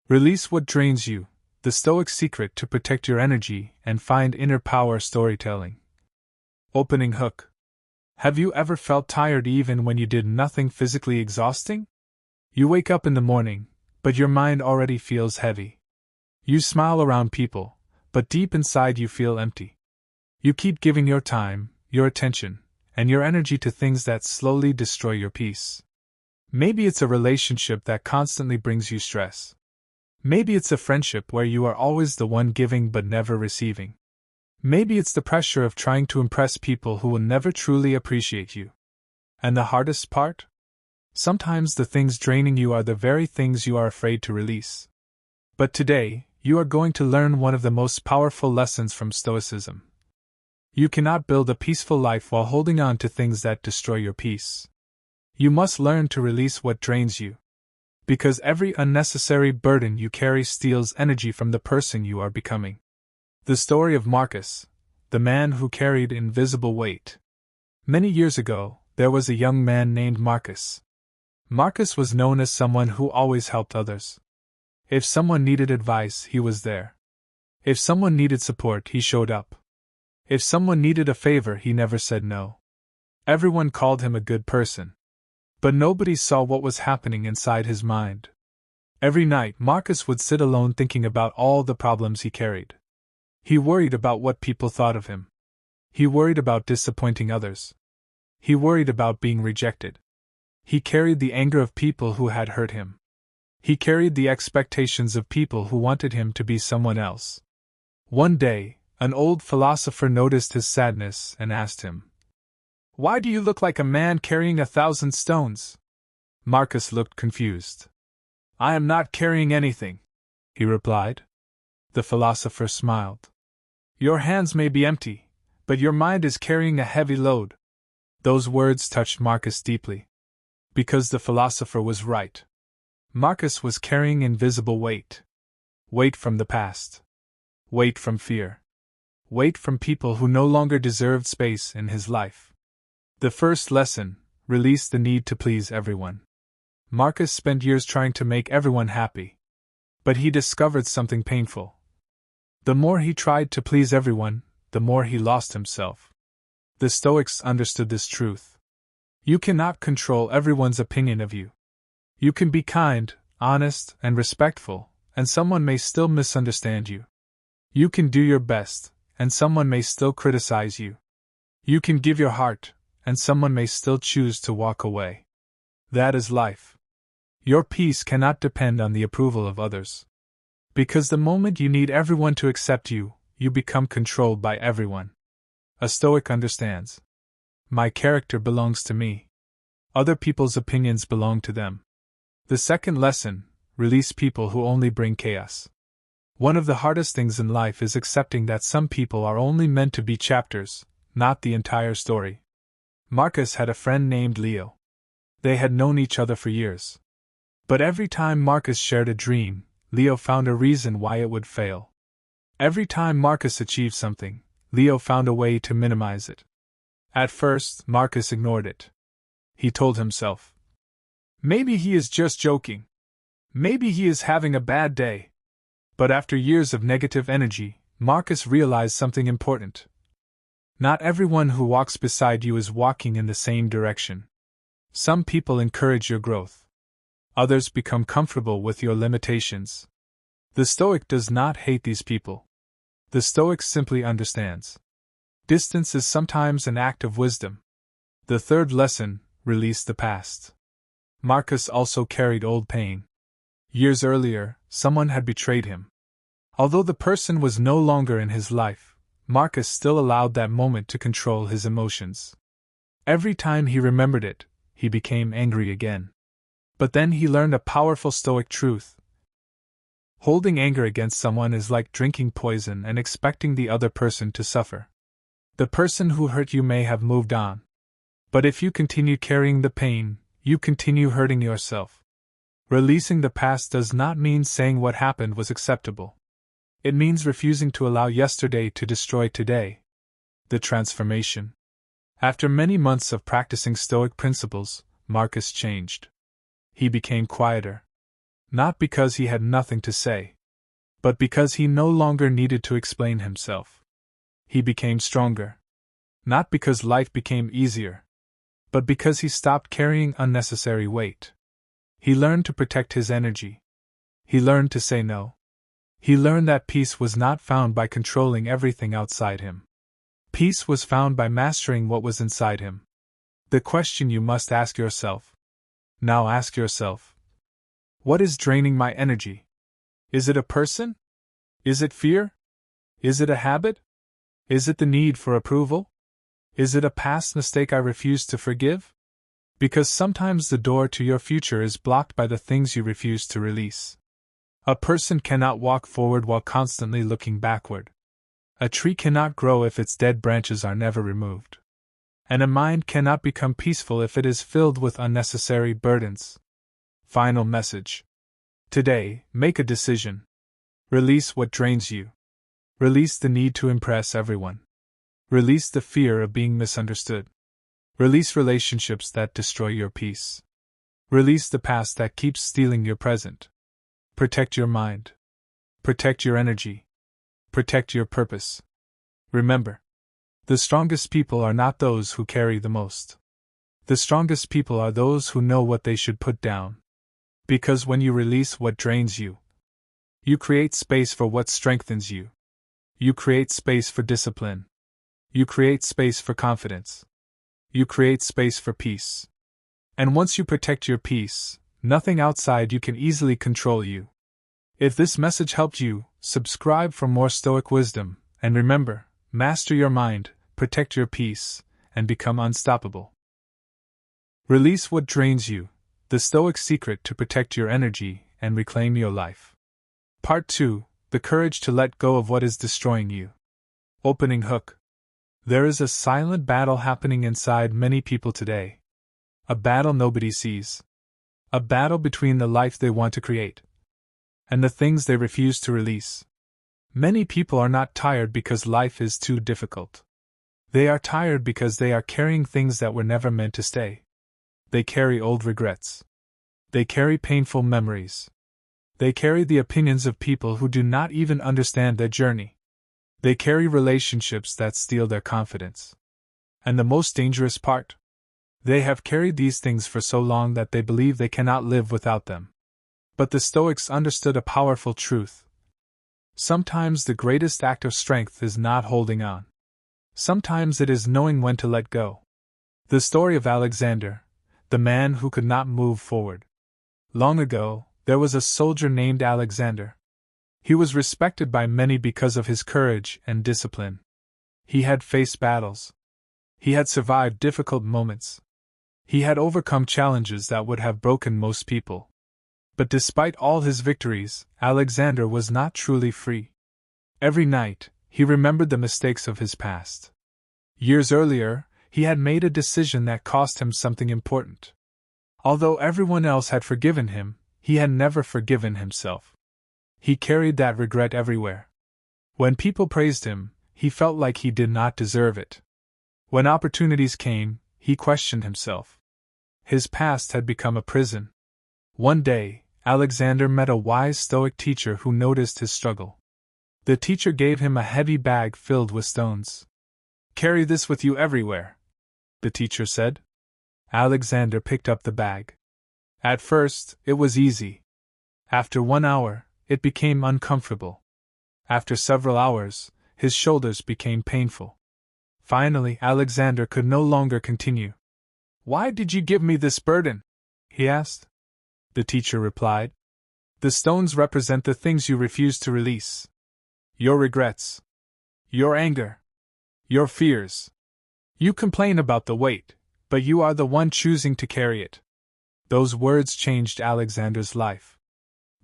Release what drains you, the Stoic secret to protect your energy and find inner power. Storytelling. Opening hook. Have you ever felt tired even when you did nothing physically exhausting? You wake up in the morning, but your mind already feels heavy. You smile around people, but deep inside you feel empty. You keep giving your time, your attention, and your energy to things that slowly destroy your peace. Maybe it's a relationship that constantly brings you stress. Maybe it's a friendship where you are always the one giving but never receiving. Maybe it's the pressure of trying to impress people who will never truly appreciate you. And the hardest part? Sometimes the things draining you are the very things you are afraid to release. But today, you are going to learn one of the most powerful lessons from Stoicism. You cannot build a peaceful life while holding on to things that destroy your peace. You must learn to release what drains you. Because every unnecessary burden you carry steals energy from the person you are becoming. The story of Marcus, the man who carried invisible weight. Many years ago, there was a young man named Marcus. Marcus was known as someone who always helped others. If someone needed advice, he was there. If someone needed support, he showed up. If someone needed a favor, he never said no. Everyone called him a good person. But nobody saw what was happening inside his mind. Every night, Marcus would sit alone thinking about all the problems he carried. He worried about what people thought of him. He worried about disappointing others. He worried about being rejected. He carried the anger of people who had hurt him. He carried the expectations of people who wanted him to be someone else. One day, an old philosopher noticed his sadness and asked him, "Why do you look like a man carrying 1,000 stones?" Marcus looked confused. "I am not carrying anything," he replied. The philosopher smiled. "Your hands may be empty, but your mind is carrying a heavy load." Those words touched Marcus deeply. Because the philosopher was right. Marcus was carrying invisible weight. Weight from the past. Weight from fear. Weight from people who no longer deserved space in his life. The first lesson: release the need to please everyone. Marcus spent years trying to make everyone happy. But he discovered something painful. The more he tried to please everyone, the more he lost himself. The Stoics understood this truth. You cannot control everyone's opinion of you. You can be kind, honest, and respectful, and someone may still misunderstand you. You can do your best, and someone may still criticize you. You can give your heart, and someone may still choose to walk away. That is life. Your peace cannot depend on the approval of others. Because the moment you need everyone to accept you, you become controlled by everyone. A Stoic understands. My character belongs to me. Other people's opinions belong to them. The second lesson: release people who only bring chaos. One of the hardest things in life is accepting that some people are only meant to be chapters, not the entire story. Marcus had a friend named Leo. They had known each other for years. But every time Marcus shared a dream, Leo found a reason why it would fail. Every time Marcus achieved something, Leo found a way to minimize it. At first, Marcus ignored it. He told himself, "Maybe he is just joking. Maybe he is having a bad day." But after years of negative energy, Marcus realized something important. Not everyone who walks beside you is walking in the same direction. Some people encourage your growth. Others become comfortable with your limitations. The Stoic does not hate these people. The Stoic simply understands. Distance is sometimes an act of wisdom. The third lesson: release the past. Marcus also carried old pain. Years earlier, someone had betrayed him. Although the person was no longer in his life, Marcus still allowed that moment to control his emotions. Every time he remembered it, he became angry again. But then he learned a powerful Stoic truth. Holding anger against someone is like drinking poison and expecting the other person to suffer. The person who hurt you may have moved on. But if you continue carrying the pain, you continue hurting yourself. Releasing the past does not mean saying what happened was acceptable. It means refusing to allow yesterday to destroy today. The transformation. After many months of practicing Stoic principles, Marcus changed. He became quieter. Not because he had nothing to say, but because he no longer needed to explain himself. He became stronger. Not because life became easier, but because he stopped carrying unnecessary weight. He learned to protect his energy. He learned to say no. He learned that peace was not found by controlling everything outside him. Peace was found by mastering what was inside him. The question you must ask yourself. Now ask yourself. What is draining my energy? Is it a person? Is it fear? Is it a habit? Is it the need for approval? Is it a past mistake I refuse to forgive? Because sometimes the door to your future is blocked by the things you refuse to release. A person cannot walk forward while constantly looking backward. A tree cannot grow if its dead branches are never removed. And a mind cannot become peaceful if it is filled with unnecessary burdens. Final message. Today, make a decision. Release what drains you. Release the need to impress everyone. Release the fear of being misunderstood. Release relationships that destroy your peace. Release the past that keeps stealing your present. Protect your mind. Protect your energy. Protect your purpose. Remember, the strongest people are not those who carry the most. The strongest people are those who know what they should put down. Because when you release what drains you, you create space for what strengthens you. You create space for discipline. You create space for confidence. You create space for peace. And once you protect your peace, nothing outside you can easily control you. If this message helped you, subscribe for more Stoic wisdom, and remember, master your mind, protect your peace, and become unstoppable. Release what drains you, the Stoic secret to protect your energy and reclaim your life. Part 2, the courage to let go of what is destroying you. Opening hook. There is a silent battle happening inside many people today. A battle nobody sees. A battle between the life they want to create and the things they refuse to release. Many people are not tired because life is too difficult. They are tired because they are carrying things that were never meant to stay. They carry old regrets. They carry painful memories. They carry the opinions of people who do not even understand their journey. They carry relationships that steal their confidence. And the most dangerous part? They have carried these things for so long that they believe they cannot live without them. But the Stoics understood a powerful truth. Sometimes the greatest act of strength is not holding on. Sometimes it is knowing when to let go. The story of Alexander, the man who could not move forward. Long ago, there was a soldier named Alexander. He was respected by many because of his courage and discipline. He had faced battles. He had survived difficult moments. He had overcome challenges that would have broken most people. But despite all his victories, Alexander was not truly free. Every night, he remembered the mistakes of his past. Years earlier, he had made a decision that cost him something important. Although everyone else had forgiven him, he had never forgiven himself. He carried that regret everywhere. When people praised him, he felt like he did not deserve it. When opportunities came, he questioned himself. His past had become a prison. One day, Alexander met a wise Stoic teacher who noticed his struggle. The teacher gave him a heavy bag filled with stones. "Carry this with you everywhere," the teacher said. Alexander picked up the bag. At first, it was easy. After 1 hour, it became uncomfortable. After several hours, his shoulders became painful. Finally, Alexander could no longer continue. "Why did you give me this burden?" he asked. The teacher replied. "The stones represent the things you refuse to release. Your regrets. Your anger. Your fears. You complain about the weight, but you are the one choosing to carry it." Those words changed Alexander's life.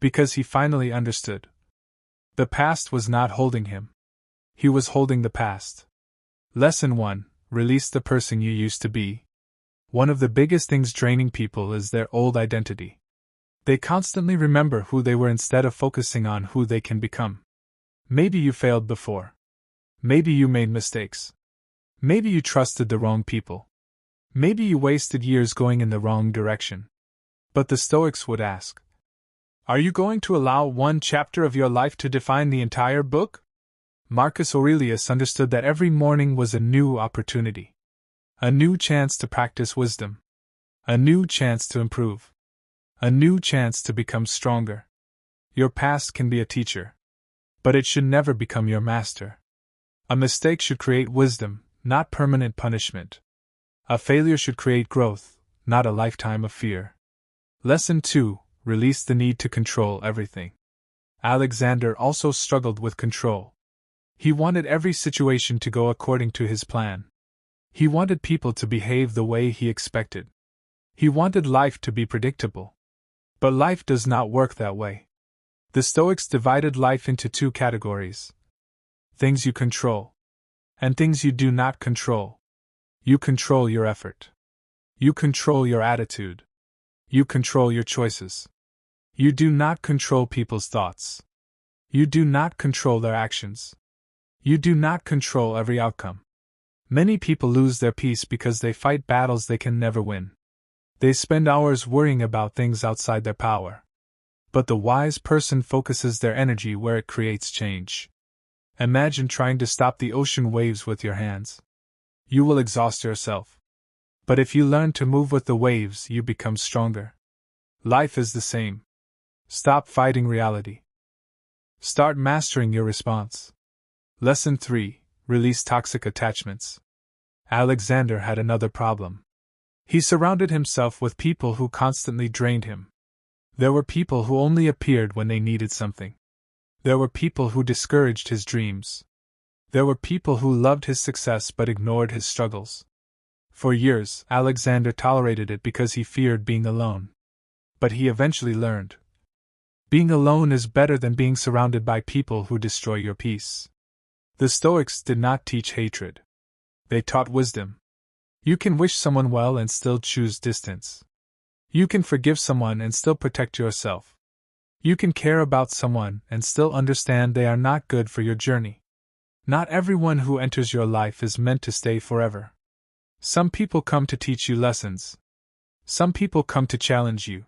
Because he finally understood. The past was not holding him. He was holding the past. Lesson 1: Release the person you used to be. One of the biggest things draining people is their old identity. They constantly remember who they were instead of focusing on who they can become. Maybe you failed before. Maybe you made mistakes. Maybe you trusted the wrong people. Maybe you wasted years going in the wrong direction. But the Stoics would ask, Are you going to allow one chapter of your life to define the entire book? Marcus Aurelius understood that every morning was a new opportunity. A new chance to practice wisdom. A new chance to improve. A new chance to become stronger. Your past can be a teacher, but it should never become your master. A mistake should create wisdom, not permanent punishment. A failure should create growth, not a lifetime of fear. Lesson 2. Release the need to control everything. Alexander also struggled with control. He wanted every situation to go according to his plan. He wanted people to behave the way he expected. He wanted life to be predictable. But life does not work that way. The Stoics divided life into two categories: things you control and things you do not control. You control your effort. You control your attitude. You control your choices. You do not control people's thoughts. You do not control their actions. You do not control every outcome. Many people lose their peace because they fight battles they can never win. They spend hours worrying about things outside their power. But the wise person focuses their energy where it creates change. Imagine trying to stop the ocean waves with your hands. You will exhaust yourself. But if you learn to move with the waves, you become stronger. Life is the same. Stop fighting reality. Start mastering your response. Lesson 3. Release toxic attachments. Alexander had another problem. He surrounded himself with people who constantly drained him. There were people who only appeared when they needed something. There were people who discouraged his dreams. There were people who loved his success but ignored his struggles. For years, Alexander tolerated it because he feared being alone. But he eventually learned. Being alone is better than being surrounded by people who destroy your peace. The Stoics did not teach hatred. They taught wisdom. You can wish someone well and still choose distance. You can forgive someone and still protect yourself. You can care about someone and still understand they are not good for your journey. Not everyone who enters your life is meant to stay forever. Some people come to teach you lessons. Some people come to challenge you.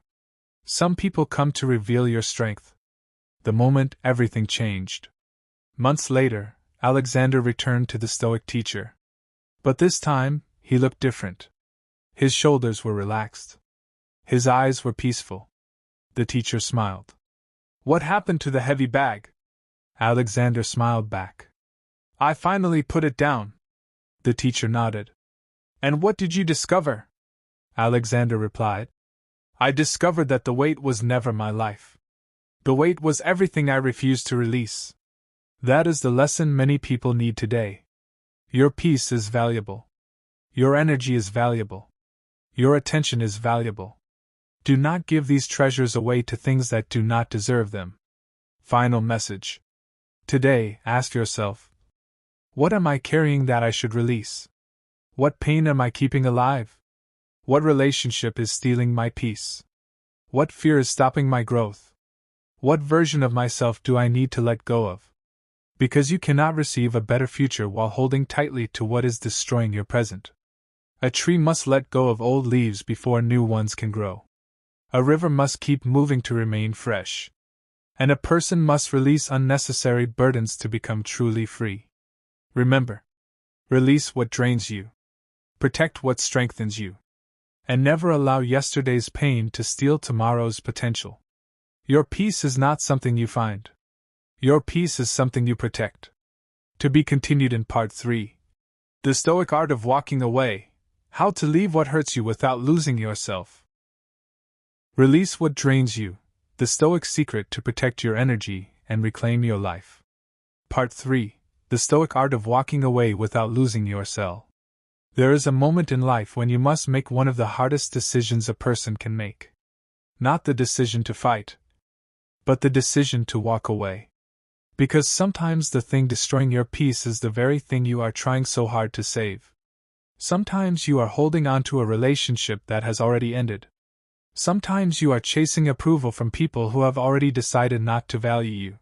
Some people come to reveal your strength. The moment everything changed. Months later, Alexander returned to the Stoic teacher. But this time, he looked different. His shoulders were relaxed. His eyes were peaceful. The teacher smiled. "What happened to the heavy bag?" Alexander smiled back. "I finally put it down." The teacher nodded. "And what did you discover?" Alexander replied. "I discovered that the weight was never my life. The weight was everything I refused to release." That is the lesson many people need today. Your peace is valuable. Your energy is valuable. Your attention is valuable. Do not give these treasures away to things that do not deserve them. Final message. Today, ask yourself, what am I carrying that I should release? What pain am I keeping alive? What relationship is stealing my peace? What fear is stopping my growth? What version of myself do I need to let go of? Because you cannot receive a better future while holding tightly to what is destroying your present. A tree must let go of old leaves before new ones can grow. A river must keep moving to remain fresh. And a person must release unnecessary burdens to become truly free. Remember, release what drains you. Protect what strengthens you. And never allow yesterday's pain to steal tomorrow's potential. Your peace is not something you find. Your peace is something you protect. To be continued in Part 3. The Stoic Art of Walking Away. How to leave what hurts you without losing yourself. Release what drains you. The Stoic secret to protect your energy and reclaim your life. Part 3. The Stoic Art of Walking Away without losing yourself. There is a moment in life when you must make one of the hardest decisions a person can make. Not the decision to fight, but the decision to walk away. Because sometimes the thing destroying your peace is the very thing you are trying so hard to save. Sometimes you are holding on to a relationship that has already ended. Sometimes you are chasing approval from people who have already decided not to value you.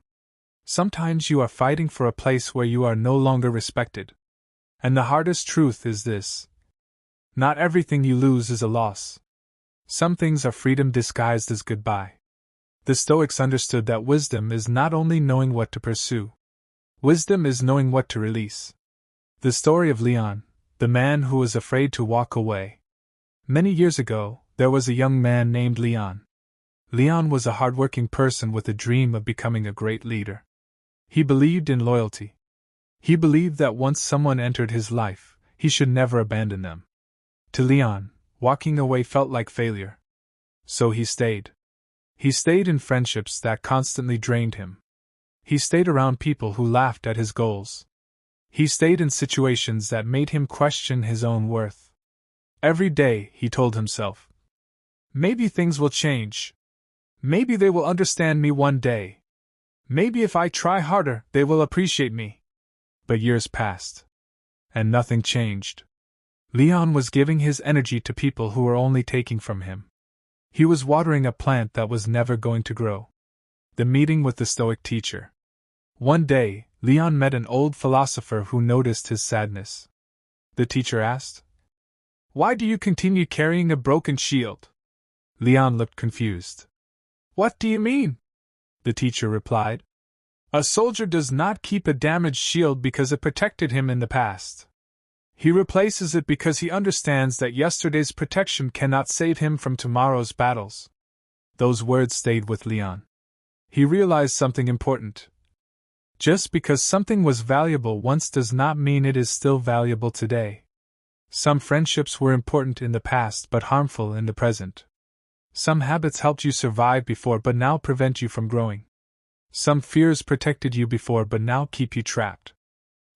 Sometimes you are fighting for a place where you are no longer respected. And the hardest truth is this: not everything you lose is a loss. Some things are freedom disguised as goodbye. The Stoics understood that wisdom is not only knowing what to pursue. Wisdom is knowing what to release. The story of Leon, the man who was afraid to walk away. Many years ago, there was a young man named Leon. Leon was a hardworking person with a dream of becoming a great leader. He believed in loyalty. He believed that once someone entered his life, he should never abandon them. To Leon, walking away felt like failure. So he stayed. He stayed in friendships that constantly drained him. He stayed around people who laughed at his goals. He stayed in situations that made him question his own worth. Every day, he told himself, maybe things will change. Maybe they will understand me one day. Maybe if I try harder, they will appreciate me. But years passed. And nothing changed. Leon was giving his energy to people who were only taking from him. He was watering a plant that was never going to grow. The meeting with the Stoic teacher. One day, Leon met an old philosopher who noticed his sadness. The teacher asked, "Why do you continue carrying a broken shield?" Leon looked confused. "What do you mean?" The teacher replied. "A soldier does not keep a damaged shield because it protected him in the past. He replaces it because he understands that yesterday's protection cannot save him from tomorrow's battles." Those words stayed with Leon. He realized something important. Just because something was valuable once does not mean it is still valuable today. Some friendships were important in the past but harmful in the present. Some habits helped you survive before but now prevent you from growing. Some fears protected you before but now keep you trapped.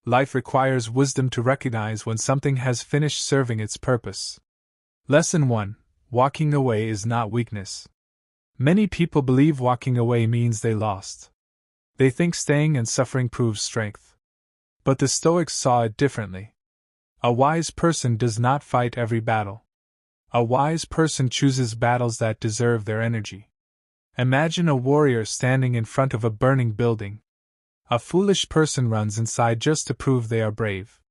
Life requires wisdom to recognize when something has finished serving its purpose. Lesson 1. Walking away is not weakness. Many people believe walking away means they lost. They think staying and suffering proves strength. But the Stoics saw it differently. A wise person does not fight every battle. A wise person chooses battles that deserve their energy. Imagine a warrior standing in front of a burning building. A foolish person runs inside just to prove they are brave.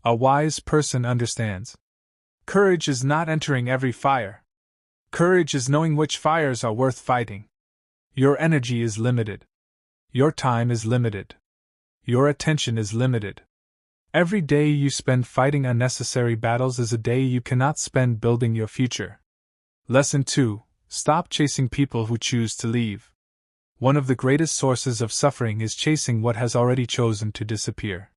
A wise person understands. Courage is not entering every fire. Courage is knowing which fires are worth fighting. Your energy is limited. Your time is limited. Your attention is limited. Every day you spend fighting unnecessary battles is a day you cannot spend building your future. Lesson 2. Stop chasing people who choose to leave. One of the greatest sources of suffering is chasing what has already chosen to disappear.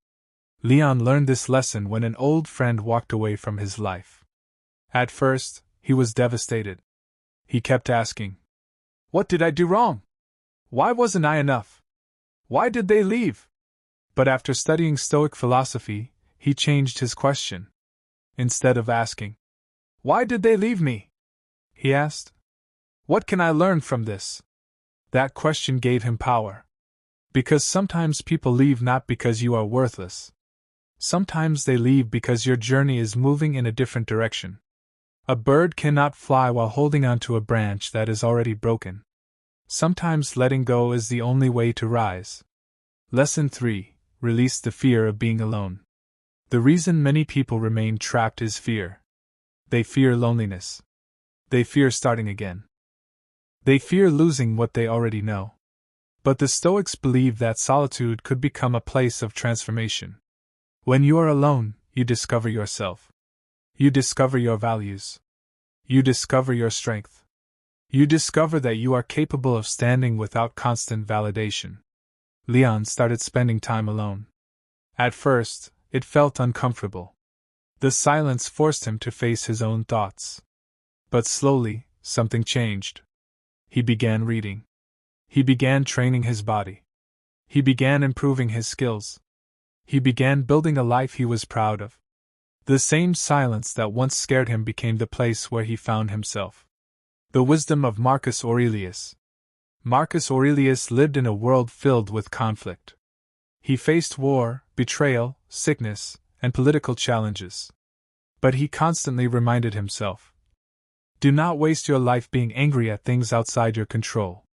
Leon learned this lesson when an old friend walked away from his life. At first, he was devastated. He kept asking, "What did I do wrong? Why wasn't I enough? Why did they leave?" But after studying Stoic philosophy, he changed his question. Instead of asking, "Why did they leave me?" he asked, "What can I learn from this?" That question gave him power. Because sometimes people leave not because you are worthless. Sometimes they leave because your journey is moving in a different direction. A bird cannot fly while holding onto a branch that is already broken. Sometimes letting go is the only way to rise. Lesson 3. Release the fear of being alone. The reason many people remain trapped is fear. They fear loneliness. They fear starting again. They fear losing what they already know. But the Stoics believe that solitude could become a place of transformation. When you are alone, you discover yourself. You discover your values. You discover your strength. You discover that you are capable of standing without constant validation. Leon started spending time alone. At first, it felt uncomfortable. The silence forced him to face his own thoughts. But slowly, something changed. He began reading. He began training his body. He began improving his skills. He began building a life he was proud of. The same silence that once scared him became the place where he found himself. The wisdom of Marcus Aurelius. Marcus Aurelius lived in a world filled with conflict. He faced war, betrayal, sickness, and political challenges. But he constantly reminded himself, "Do not waste your life being angry at things outside your control."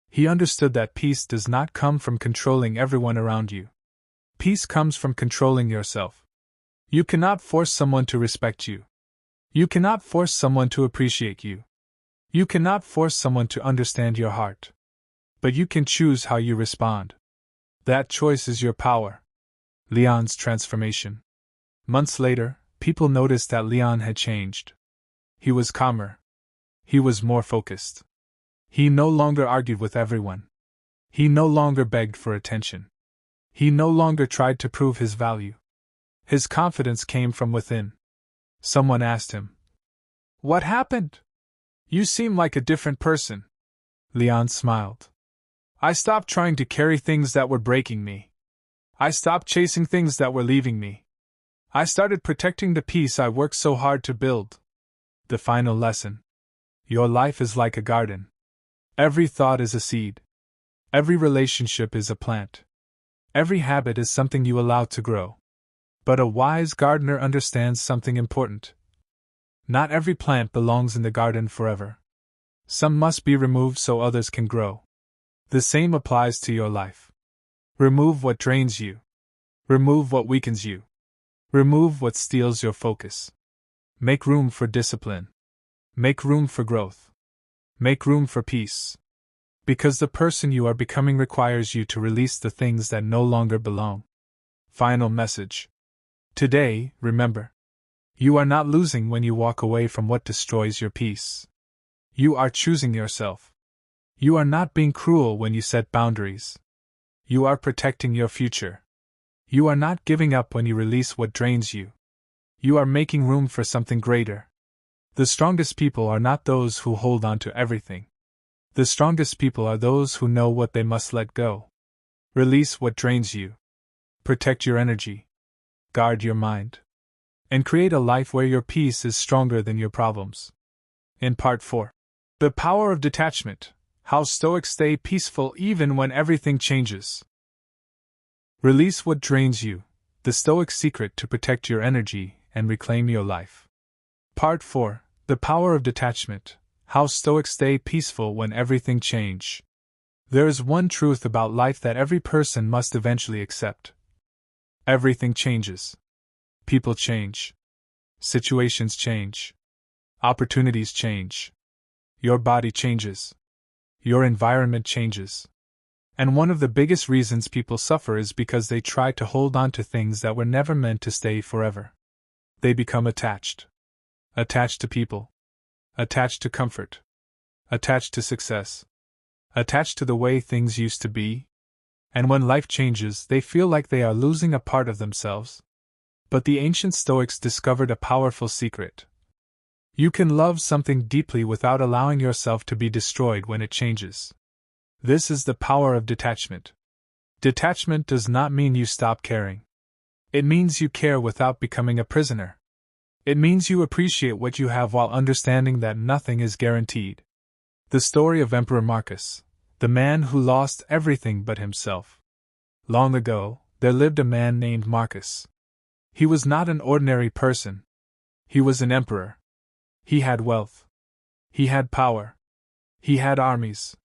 He understood that peace does not come from controlling everyone around you. Peace comes from controlling yourself. You cannot force someone to respect you. You cannot force someone to appreciate you. You cannot force someone to understand your heart. But you can choose how you respond. That choice is your power. Leon's transformation. Months later, people noticed that Leon had changed. He was calmer. He was more focused. He no longer argued with everyone. He no longer begged for attention. He no longer tried to prove his value. His confidence came from within. Someone asked him, "What happened? You seem like a different person." Leon smiled. "I stopped trying to carry things that were breaking me. I stopped chasing things that were leaving me. I started protecting the peace I worked so hard to build." The final lesson. Your life is like a garden. Every thought is a seed. Every relationship is a plant. Every habit is something you allow to grow. But a wise gardener understands something important. Not every plant belongs in the garden forever. Some must be removed so others can grow. The same applies to your life. Remove what drains you. Remove what weakens you. Remove what steals your focus. Make room for discipline. Make room for growth. Make room for peace. Because the person you are becoming requires you to release the things that no longer belong. Final message. Today, remember. You are not losing when you walk away from what destroys your peace. You are choosing yourself. You are not being cruel when you set boundaries. You are protecting your future. You are not giving up when you release what drains you. You are making room for something greater. The strongest people are not those who hold on to everything. The strongest people are those who know what they must let go. Release what drains you. Protect your energy. Guard your mind. And create a life where your peace is stronger than your problems. In Part 4. The Power of Detachment. How Stoics Stay Peaceful Even When Everything Changes. Release what drains you. The Stoic Secret to Protect Your Energy and Reclaim Your Life. Part 4. The Power of Detachment. How Stoics Stay Peaceful When Everything Changes. There is one truth about life that every person must eventually accept. Everything changes. People change. Situations change. Opportunities change. Your body changes. Your environment changes. And one of the biggest reasons people suffer is because they try to hold on to things that were never meant to stay forever. They become attached. Attached to people. Attached to comfort. Attached to success. Attached to the way things used to be. And when life changes, they feel like they are losing a part of themselves. But the ancient Stoics discovered a powerful secret. You can love something deeply without allowing yourself to be destroyed when it changes. This is the power of detachment. Detachment does not mean you stop caring. It means you care without becoming a prisoner. It means you appreciate what you have while understanding that nothing is guaranteed. The story of Emperor Marcus, the man who lost everything but himself. Long ago, there lived a man named Marcus. He was not an ordinary person. He was an emperor. He had wealth. He had power. He had armies.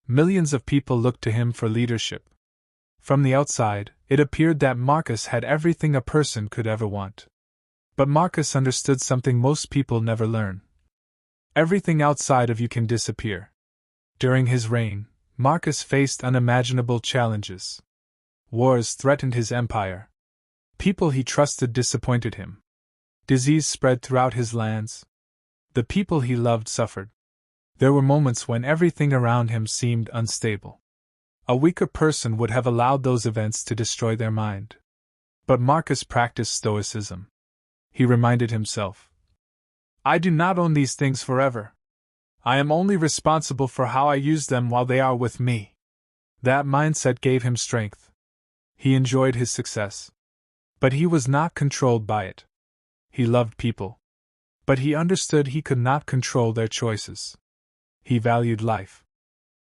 Millions of people looked to him for leadership. From the outside, it appeared that Marcus had everything a person could ever want. But Marcus understood something most people never learn. Everything outside of you can disappear. During his reign, Marcus faced unimaginable challenges. Wars threatened his empire. People he trusted disappointed him. Disease spread throughout his lands. The people he loved suffered. There were moments when everything around him seemed unstable. A weaker person would have allowed those events to destroy their mind. But Marcus practiced stoicism. He reminded himself, "I do not own these things forever. I am only responsible for how I use them while they are with me." That mindset gave him strength. He enjoyed his success. But he was not controlled by it. He loved people. But he understood he could not control their choices. He valued life.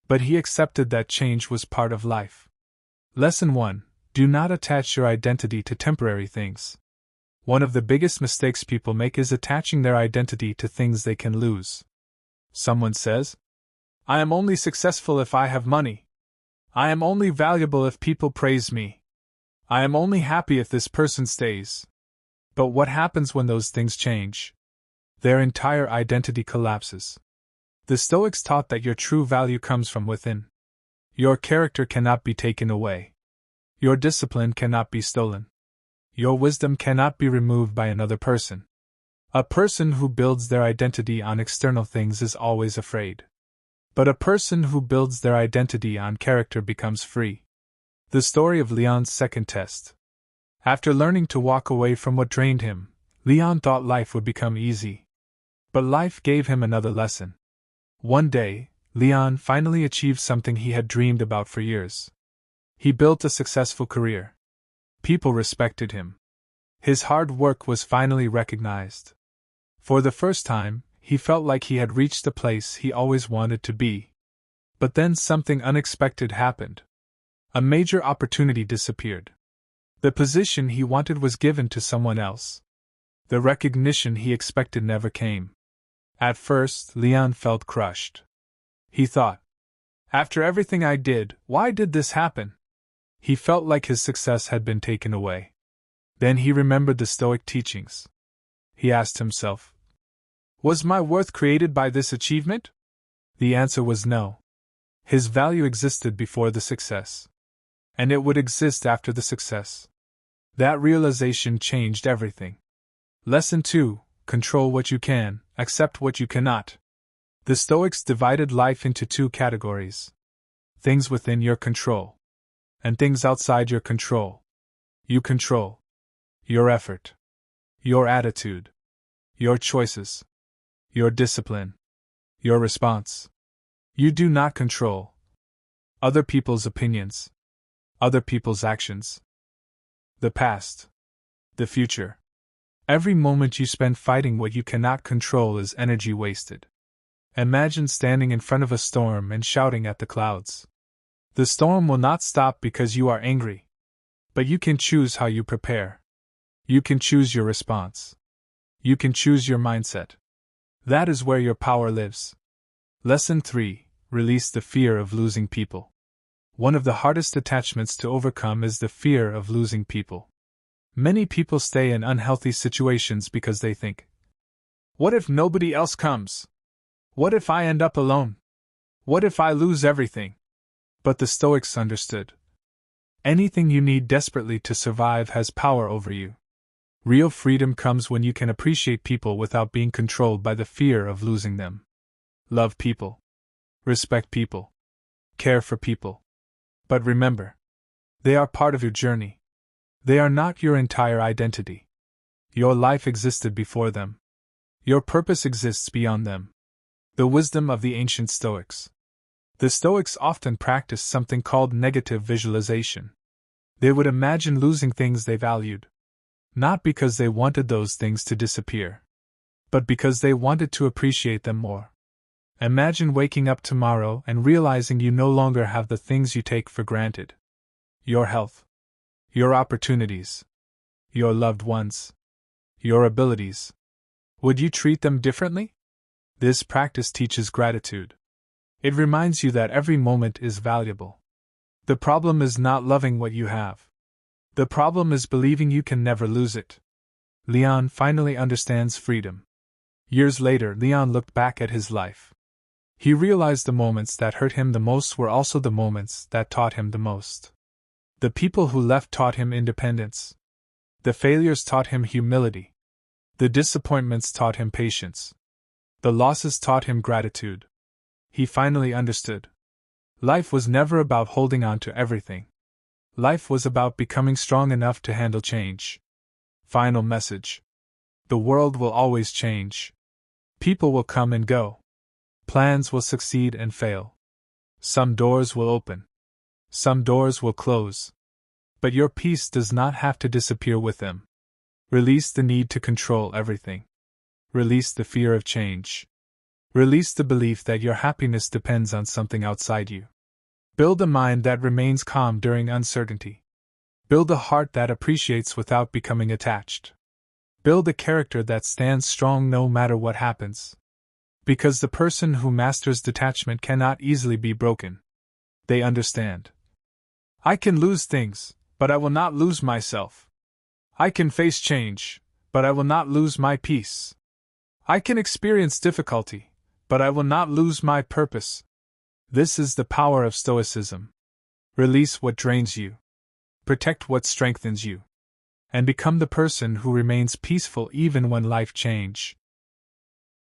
But he accepted that change was part of life. Lesson 1. Do not attach your identity to temporary things. One of the biggest mistakes people make is attaching their identity to things they can lose. Someone says, "I am only successful if I have money. I am only valuable if people praise me. I am only happy if this person stays." But what happens when those things change? Their entire identity collapses. The Stoics taught that your true value comes from within. Your character cannot be taken away. Your discipline cannot be stolen. Your wisdom cannot be removed by another person. A person who builds their identity on external things is always afraid. But a person who builds their identity on character becomes free. The story of Leon's second test. After learning to walk away from what drained him, Leon thought life would become easy. But life gave him another lesson. One day, Leon finally achieved something he had dreamed about for years. He built a successful career. People respected him. His hard work was finally recognized. For the first time, he felt like he had reached the place he always wanted to be. But then something unexpected happened. A major opportunity disappeared. The position he wanted was given to someone else. The recognition he expected never came. At first, Leon felt crushed. He thought, "After everything I did, why did this happen?" He felt like his success had been taken away. Then he remembered the Stoic teachings. He asked himself, "Was my worth created by this achievement?" The answer was no. His value existed before the success. And it would exist after the success. That realization changed everything. Lesson 2: Control what you can, accept what you cannot. The Stoics divided life into two categories: things within your control and things outside your control. You control your effort, your attitude, your choices, your discipline, your response. You do not control other people's opinions, other people's actions, the past, the future. Every moment you spend fighting what you cannot control is energy wasted. Imagine standing in front of a storm and shouting at the clouds. The storm will not stop because you are angry. But you can choose how you prepare. You can choose your response. You can choose your mindset. That is where your power lives. Lesson 3: Release the fear of losing people. One of the hardest attachments to overcome is the fear of losing people. Many people stay in unhealthy situations because they think, "What if nobody else comes? What if I end up alone? What if I lose everything?" But the Stoics understood. Anything you need desperately to survive has power over you. Real freedom comes when you can appreciate people without being controlled by the fear of losing them. Love people. Respect people. Care for people. But remember, they are part of your journey. They are not your entire identity. Your life existed before them. Your purpose exists beyond them. The wisdom of the ancient Stoics. The Stoics often practiced something called negative visualization. They would imagine losing things they valued. Not because they wanted those things to disappear, but because they wanted to appreciate them more. Imagine waking up tomorrow and realizing you no longer have the things you take for granted. Your health. Your opportunities. Your loved ones. Your abilities. Would you treat them differently? This practice teaches gratitude. It reminds you that every moment is valuable. The problem is not loving what you have. The problem is believing you can never lose it. Leon finally understands freedom. Years later, Leon looked back at his life. He realized the moments that hurt him the most were also the moments that taught him the most. The people who left taught him independence. The failures taught him humility. The disappointments taught him patience. The losses taught him gratitude. He finally understood. Life was never about holding on to everything. Life was about becoming strong enough to handle change. Final message. The world will always change. People will come and go. Plans will succeed and fail. Some doors will open. Some doors will close. But your peace does not have to disappear with them. Release the need to control everything. Release the fear of change. Release the belief that your happiness depends on something outside you. Build a mind that remains calm during uncertainty. Build a heart that appreciates without becoming attached. Build a character that stands strong no matter what happens. Because the person who masters detachment cannot easily be broken. They understand. I can lose things, but I will not lose myself. I can face change, but I will not lose my peace. I can experience difficulty, but I will not lose my purpose. This is the power of Stoicism. Release what drains you, protect what strengthens you, and become the person who remains peaceful even when life changes.